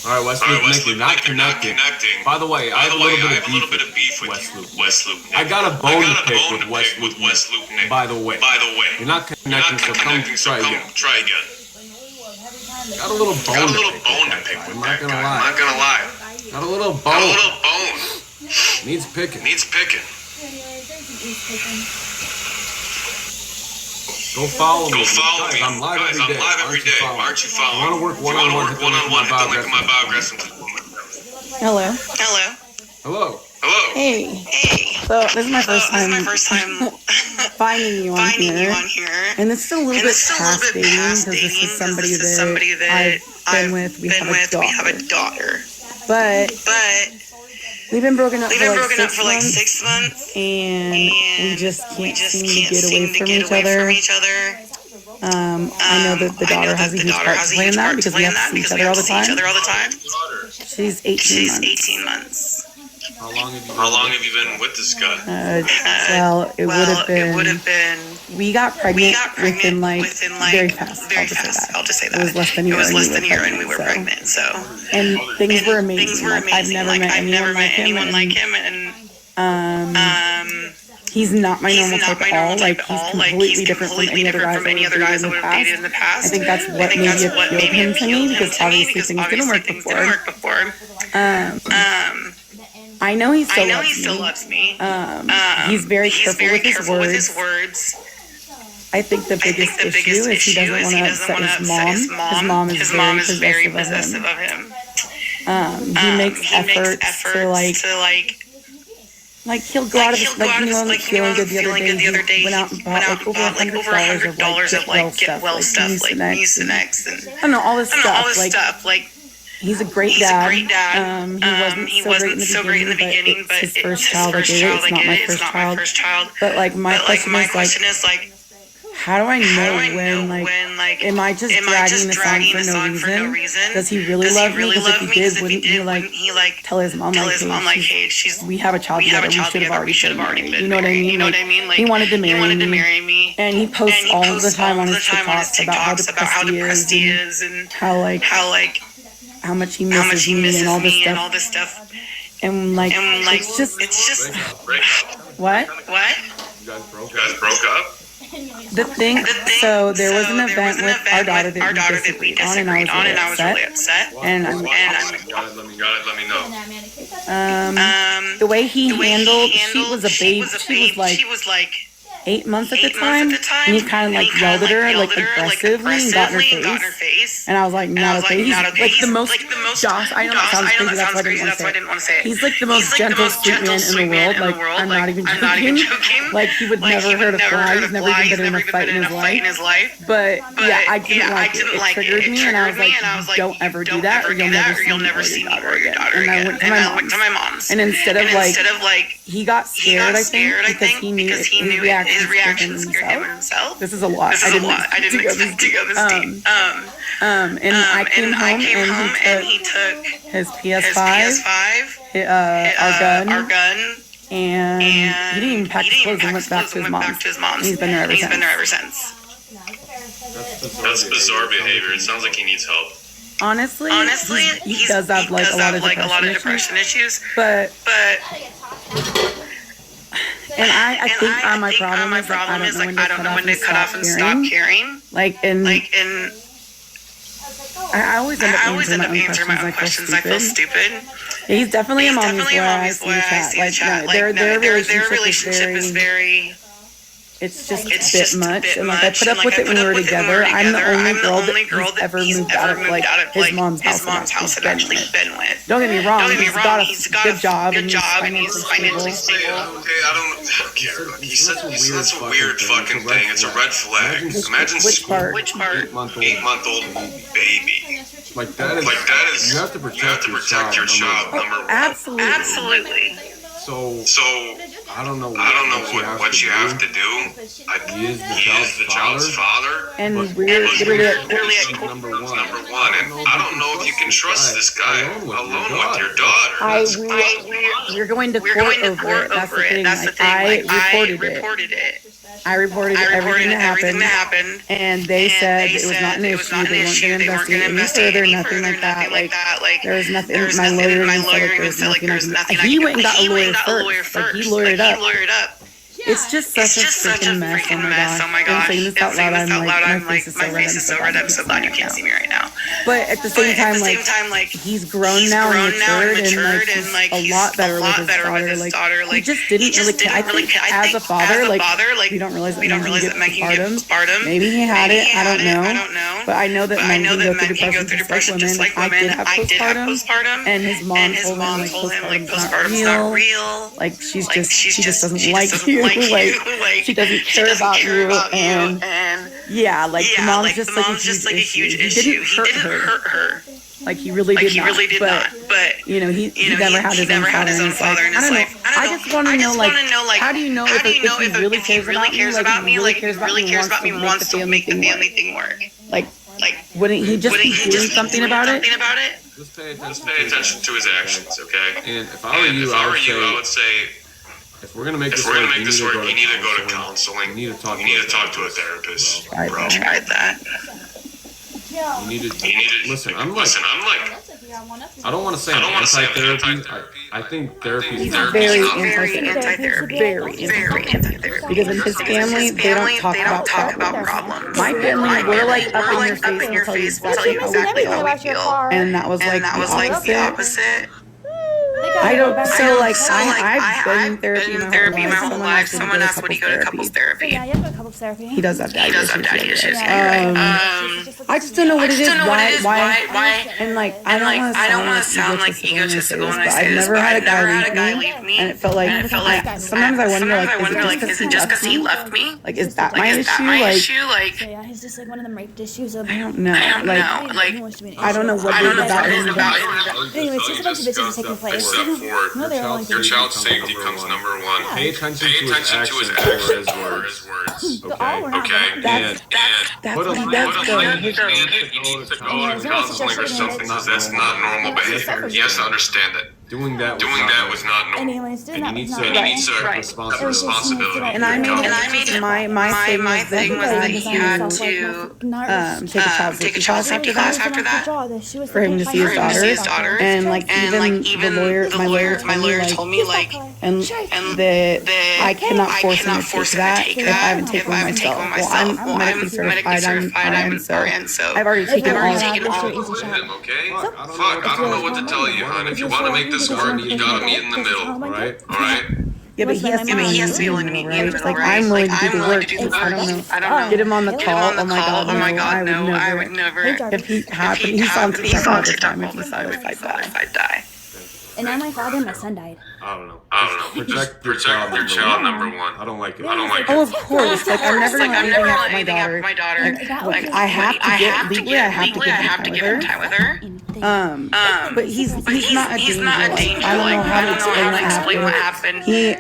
All right, Westloop, Nick, you're not connecting. By the way, I have a little bit of beef with Westloop. I got a bone to pick with Westloop, Nick. By the way, you're not connecting, so try again. Got a little bone to pick with that guy. I'm not gonna lie. Got a little bone. Needs picking. Go follow me. I'm live every day. Aren't you following? I want to work one-on-one. Hit the link in my biography. Hello. Hey. So this is my first time finding you on here. And this is a little bit fascinating because this is somebody that I've been with. We have a daughter. But we've been broken up for like 6 months, and we just can't seem to get away from each other. I know that the daughter has a huge part to play in that because we have to see each other all the time. She's 18 months. How long have you been with this guy? Well, it would have been. We got pregnant within very fast. I'll just say that. It was less than a year and we were pregnant. So. And things were amazing. I've never met anyone like him, and he's not my normal type at all. He's completely different from any other guys I would have dated in the past. I think that's what maybe appealed him to me because obviously things didn't work before. I know he still loves me. He's very careful with his words. I think the biggest issue is he doesn't want to upset his mom. His mom is very possessive of him. He makes efforts to he'll go out of his feeling good the other day. He went out and bought over $100 of get well stuff like Mucinex and I don't know all this stuff. He's a great dad. He wasn't so great in the beginning, but it's his first child. It's not my first child. But my question is how do I know when am I just dragging this on for no reason? Does he really love me? Because if he did, wouldn't he tell his mom hey, we have a child together. We should have already been. You know what I mean? He wanted to marry me, and he posts all the time on his TikToks about how depressed he is and how much he misses me and all this stuff. And it's just what? You guys broke up? So there was an event with our daughter that we disagreed on, and I was really upset. And let me know. The way he handled, she was a babe. She was like 8 months at the time, and he kind of yelled at her aggressively and got in her face. And I was like, not okay. He's the most docile. I know that sounds crazy. That's why I didn't want to say it. He's the most gentle, sweet man in the world. I'm not even joking. He would never hurt a fly. He's never even been in a fight in his life. But yeah, I didn't like it. It triggered me, and I was like, don't ever do that, or you'll never see me or your daughter again. And I went to my mom's. And instead of he got scared, I think, because he knew his reaction scared him himself. This is a lot. I didn't expect to go this deep. And I came home and he took his PS5, our gun, and he didn't even pack his clothes and went back to his mom's. He's been there ever since. That's bizarre behavior. It sounds like he needs help. Honestly, he does have a lot of depression issues, but. And I think my problem is I don't know when to cut off and stop caring. I always end up answering my own questions. I feel stupid. Yeah, he's definitely a mommy's boy. I see the chat. Their relationship is very. It's just a bit much. And I put up with it when we were together. I'm the only girl that he's ever moved out of his mom's house and actually been with. Don't get me wrong. He's got a good job and he's financially stable. Okay, I don't care. That's a weird fucking thing. It's a red flag. Imagine which part? 8-month-old baby. That is. You have to protect your child. Number one. Absolutely. So I don't know what you have to do. He is the child's father. And we're literally at number one. And I don't know if you can trust this guy alone with your daughter. We're going to court over it. That's the thing. I reported it. I reported everything that happened, and they said it was not an issue. They weren't going to investigate any further, nothing like that. Like, there was nothing. My lawyer even said like, there was nothing. He went and got a lawyer first. Like, he lawyered up. It's just such a freaking mess. Oh my gosh. I'm saying this out loud. I'm like, my face is so red. I'm so glad you can't see me right now. But at the same time, like, he's grown now and matured, and like, he's a lot better with his daughter. Like, he just didn't really care. I think as a father, like, we don't realize that Megan gets postpartum. Maybe he had it. I don't know. But I know that Megan can go through depression just like women. I did have postpartum, and his mom told him like postpartum's not real. Like, she just doesn't like you. Like, she doesn't care about you, and yeah, like, the mom's just like a huge issue. He didn't hurt her. Like, he really did not. But you know, he never had his own father in his life. I just want to know, like, how do you know if he really cares about me? Like, he really cares about me and wants to make the family thing work. Like, wouldn't he just be doing something about it? Just pay attention to his actions, okay? And if I were you, I would say, if we're gonna make this work, you need to go to counseling. You need to talk to a therapist, bro. I tried that. You need to listen. I'm like, I don't want to say I'm anti-therapy. I think therapy is very anti-therapy. Very anti-therapy. Because in his family, they don't talk about problems. My family, we're like up in your face, we'll tell you exactly how we feel. And that was like the opposite. I don't. So like, I've been in therapy my whole life. Someone asked, would he go to couples therapy? Yeah, you have to go couples therapy. He does have daddy issues. I just don't know what it is. Why? And like, I don't want to sound like egotistical when I say this, but I've never had a guy leave me, and it felt like sometimes I wonder, like, is it just because he left me? Like, is that my issue? Like, yeah, he's just like one of them raped issues. I don't know. Like, I don't know what it is about him. Anyways, just a bunch of bitches taking place. No, your child's safety comes number one. Pay attention to his actions or his words. Okay. That's what he does. He needs to go to counseling or something. That's not normal behavior. He has to understand that. Doing that was not normal. Anyways, and he needs to responsibility. And I mean, my thing was that he had to take a child safety class after that for him to see his daughter. And like, even my lawyer told me like, and that I cannot force him to take that if I haven't taken one myself. Well, I'm medically certified. I'm RN, so I've already taken all of him. Okay. Fuck, I don't know what to tell you, hon. If you want to make this work, you gotta meet in the middle, all right? Yeah, but he has to be willing to meet me in the middle, right? Like, I'm willing to do the work. I don't know. Get him on the call. Oh my god, no, I would never. If he happened, he's on TikTok all the time. If I die. And now my father and my son died. I don't know. Protect your child number one. I don't like it. Oh, of course. Like, I'm never gonna let anything happen to my daughter. Like, I have to give him time with her. But he's not a danger. I don't know how to explain what happened. He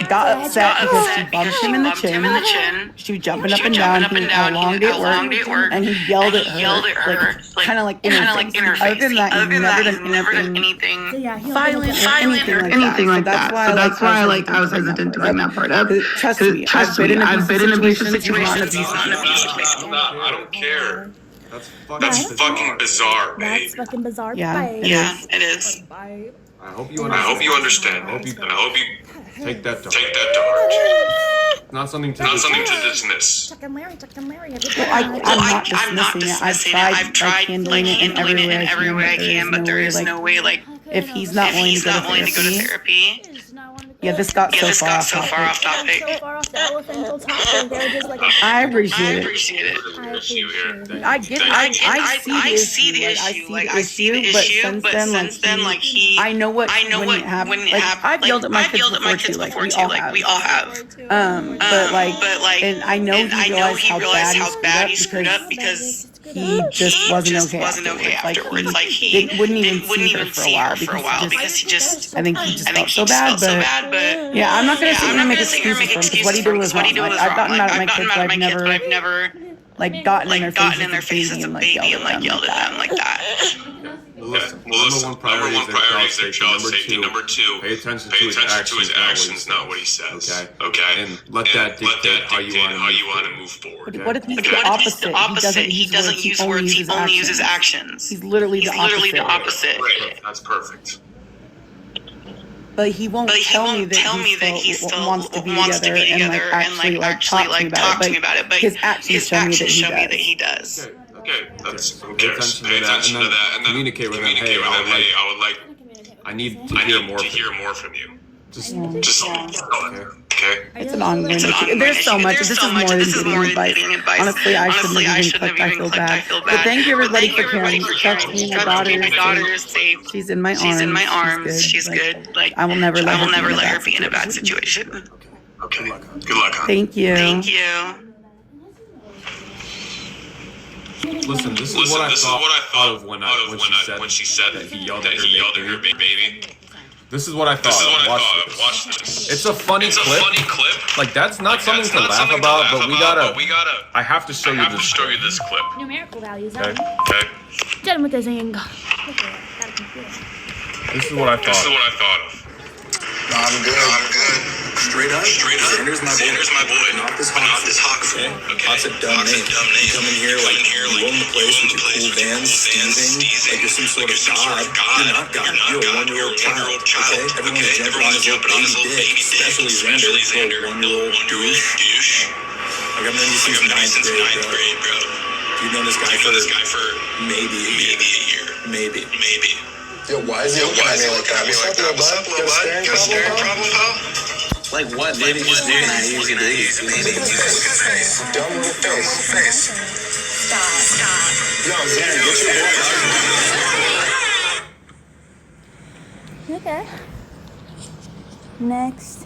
got upset because she bumped him in the chin. She was jumping up and down. He had a long day at work, and he yelled at her, like, kind of like in her face. Other than that, he's never done anything violent or anything like that. So that's why I was hesitant to bring that part up. Trust me, I've been in abusive situations. I don't care. That's fucking bizarre, babe. That's fucking bizarre. Yeah, it is. I hope you understand. I hope you take that to heart. Not something to dismiss. Chuck and Larry. I'm not dismissing it. I've tried handling it in every way I can, but there is no way, like, if he's not willing to go to therapy. Yeah, this got so far off topic. I appreciate it. I get it. I see the issue. But since then, like, I know what when it happened. Like, I've yelled at my kids before too. Like, we all have. But like, and I know he realized how bad he screwed up because he just wasn't okay afterwards. Like, he wouldn't even see her for a while because he just, I think he just felt so bad. But yeah, I'm not gonna sit here and make excuses for him because what he did was wrong. Like, I've gotten mad at my kids, but I've never like gotten in their face as a baby and like yelled at them like that. listen. Number one priority is their job safety. Number two, pay attention to his actions, not what he says. Okay. And let that dictate how you want to move forward. What if he's the opposite? He doesn't use words. He only uses actions. He's literally the opposite. Right. That's perfect. But he won't tell me that he still wants to be together and actually talk to me about it. But his actions show me that he does. Okay. That's pay attention to that, and then communicate with him. Hey, I need to hear more from you. Just okay. It's an ongoing. There's so much. This is more than getting advice. Honestly, I shouldn't have even clicked. I feel bad. But thank you everybody for caring. Trust me, my daughter is safe. She's in my arms. She's good. Like I will never let her be in a bad situation. Okay. Good luck. Thank you. Listen, this is what I thought of when she said that he yelled at her baby. This is what I thought. Watch this. It's a funny clip. Like that's not something to laugh about, but we gotta. I have to show you this clip. Numerical values. Okay. Done with this thing. This is what I thought of. I'm good. Straight up. Xander's my boy. Not this hawk fool. Okay. Hawk's a dumb name. You come in here like you own the place with your cool bands, steezing, like you're some sort of god. You're not god. You're a 1-year-old child. Okay? Everyone's jumping on his little baby dick. Especially Xander, little 1-year-old douche. Like I've known you since 9th grade, bro. You've known this guy for maybe a year. Maybe. Yo, why is he looking at me like that? What's up, little bud? Got a staring problem, pal? Like what, dude? He's looking at you. Dumb little face. Stop. Yo, Xander, get your boy. Okay. Next.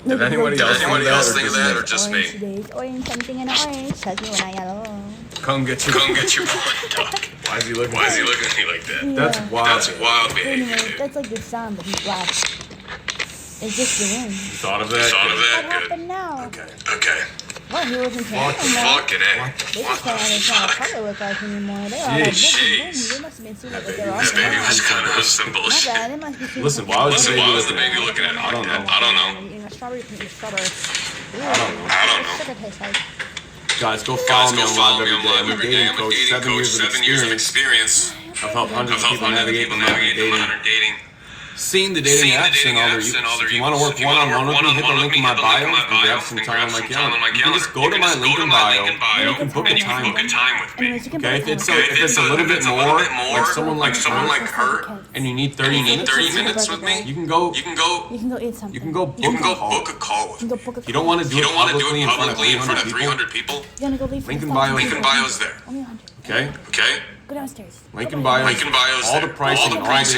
Did anybody else think of that, or just me? Orange, something in orange. Tells me when I yellow. Come get your boy, Duck. Why is he looking at me like that? Yeah. That's wild behavior, Anyway, dude. that's like the sound, but he's black. It's just the wind. You thought of that? What happened now? Okay. Well, he wasn't playing. Fucking A. They just can't understand what color look like anymore. They all like, Jeez. they must have been super, but they're all This baby was kind of some My bullshit. bad, it must be super. Listen, why was the baby looking at me like that? I don't know. Strawberry. I don't know. Sugar tastes like. Guys, go follow me on live every day. I'm a dating coach, 7 years of experience. I've helped hundreds of people navigate the modern dating. Seeing the dating apps and all their uses. If you want to work one-on-one with me, hit the link in my bio and grab some time on my calendar. You can just go to my link in bio and you can book a time with me. Anyways, you can Okay, if it's a little bit more, like someone like her, and you need 30 minutes with me, you can go You can go eat something. You can go book a call with me. You don't want to do it publicly in front of 300 people. You're gonna go leave. Link in bio is there. Only 100. Okay? Go downstairs. Link in bio is all the pricing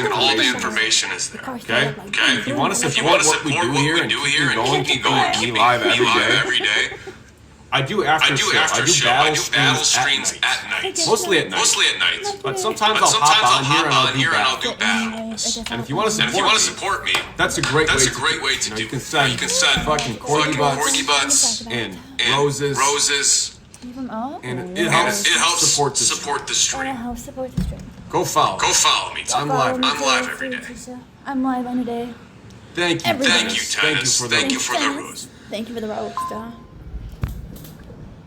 and all the information is there. Okay? If you want to support what we do here and keep going me live every day, I do after show. I do battle streams at night. Mostly at night. But sometimes I'll hop on here and I'll do battles. And if you want to support me, that's a great way to do. You can send fucking corgi butts and roses. And it helps support the stream. Go follow me. I'm live every day. I'm live any day. Thank you, Tennis. Thank you for the rose. Thank you for the roast.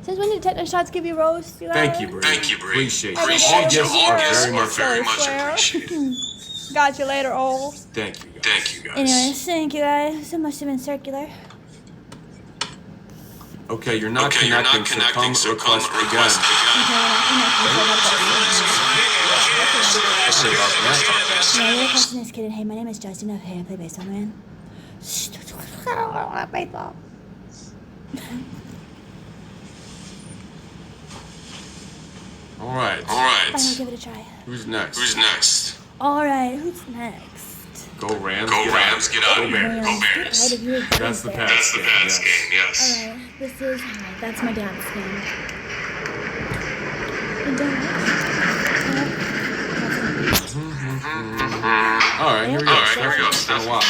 Since when did tetanus shots give you roast? Thank you, Bree. Appreciate you. All Appreciate gifts you. are very much appreciated. Got you later, old. Thank you, guys. Anyways, thank you guys. It must have been circular. Okay, you're not connecting, so come request again. Yeah, your question is kidding. Hey, my name is Justin. Okay, I play baseball, man. I don't want to play baseball. All right. I'm gonna give it a try. Who's next? All right, who's next? Go Rams. Get out of here. Go Bears. That's the Pats game. Yes. All right, that's my dad's game. All right, here we go. It's been a while.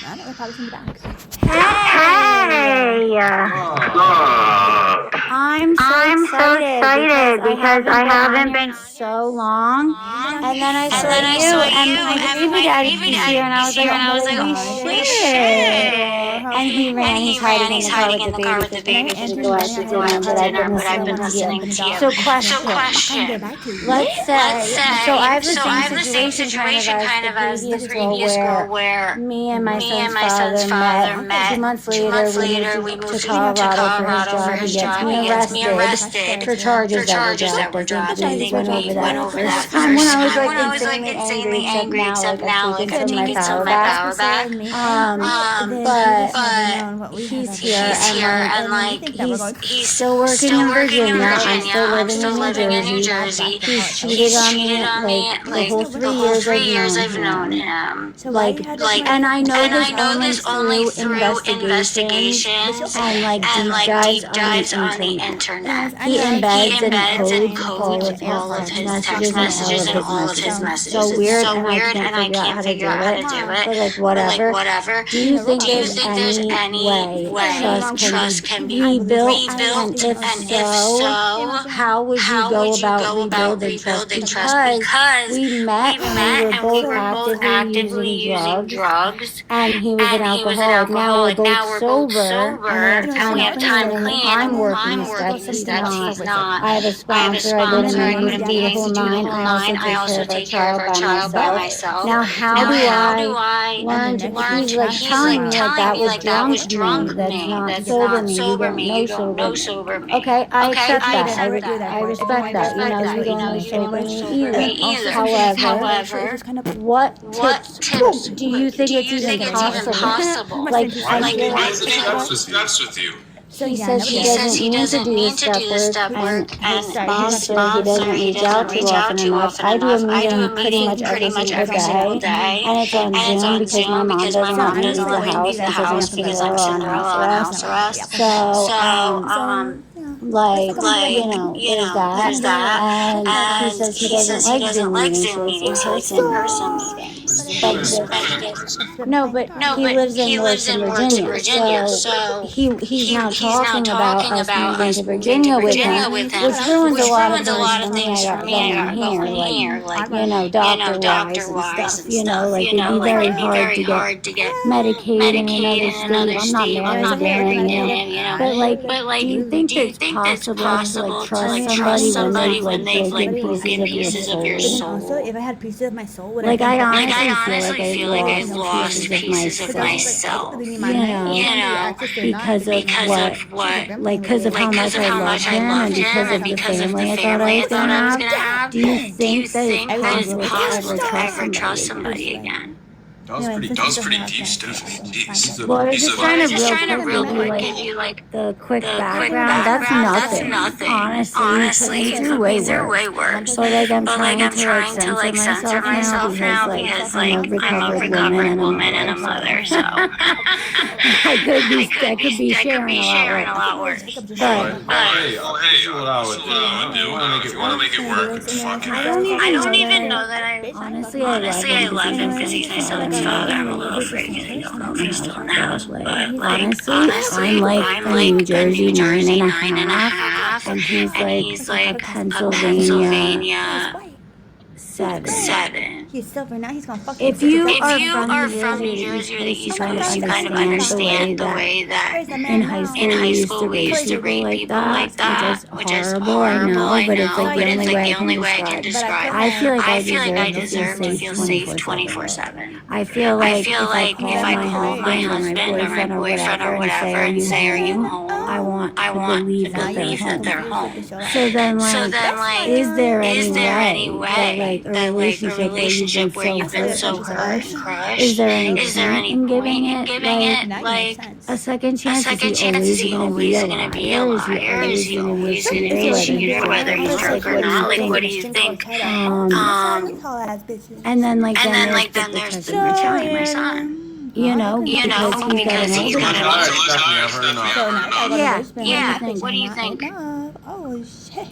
I know we're probably from the back. Hey! I'm so excited because I haven't been so long. And then I saw you and my baby daddy was here and I was like, holy shit. And he ran, he's hiding in the car with the baby because we couldn't go out to dinner, but I've been listening to you. So question, let's say, so I have the same situation kind of as the previous girl where me and my son's father met. 2 months later, we moved to Colorado for his job. He gets me arrested for charges that were dropped. I think we went over that the first time when I was like insanely angry, except now like I've taken some of my power back. But he's here and like he's still working in Virginia. I'm still living in New Jersey. He's cheated on me like the whole 3 years I've known him. Like, and I know this only through investigations and like deep dives on the internet. He embeds and codes all of his text messages and all of his messages. So weird, and I can't figure out how to do it. But like whatever. Do you think there's any way trust can be rebuilt? And if so, how would you go about rebuilding trust? Because we met and we were both actively using drugs, and he was an alcoholic. Now we're both sober, and we have time clean. I'm working steps. He's not. I have a sponsor. I've been in meetings to do the whole nine. I also take care of our child by myself. Now, how do I learn to? He's like telling me like that was drunk me. That's not sober me. You don't know sober me. Okay, I accept that. I respect that. You don't know sober me either. However, what tips do you think it's even possible? Like, Why is the steps with you? So he says he doesn't need to do the step work, and mom said he doesn't reach out too often enough. I do a meeting pretty much every single day, and it's on Zoom because my mom doesn't let me leave the house because I'm Cinderella on house arrest. So, like, there's that, and he says he doesn't like Zoom meetings, he likes in-person meetings. But he lives in Virginia, so he's now talking about us moving to Virginia with him, which ruins a lot of things for me going here, like, doctor-wise and stuff, like, it'd be very hard to get medicated in another state. I'm not married to him, but like, do you think it's possible to trust somebody when they've like broken pieces of your soul? Also, if I had pieces of my soul, would like I honestly feel like I've lost pieces of myself, because of what, like, because of how much I loved him, and because of the family I thought I was gonna have. Do you think that it's possible to ever trust somebody again? That was pretty deep, Stephanie. Well, I was just trying to real quick give you like the quick background. That's nothing. Honestly, these are way worse. But like I'm trying to censor myself now because like I'm a recovered woman and a mother, so I could be sharing a lot worse. But hey, what I would do. If you want to make it work, fuck it. I don't even know that honestly I love him because he's my son's father. I'm a little afraid he don't know me still now. But honestly, I'm like New Jersey 9.5, and he's like a Pennsylvania 7. He's silver now. He's gonna fuck If you are from New Jersey or the East Coast, you kind of understand the way that in high school we used to rate people like that, which is horrible, I know, but it's like the only way I can describe it. I feel like I deserve to feel safe 24/7. I feel like if I call my husband or my boyfriend or whatever and say, "Are you home?" I want to believe that they're home. So then, like, is there any way that like a relationship where you've been so crushed, is there any point in giving it like a second chance? Is he always gonna be a liar? Is he always gonna be a cheater, whether he's drunk or not? Like, what do you think? And then there's the telling my son. Because he's got an I've heard enough. Yeah. What do you think? Oh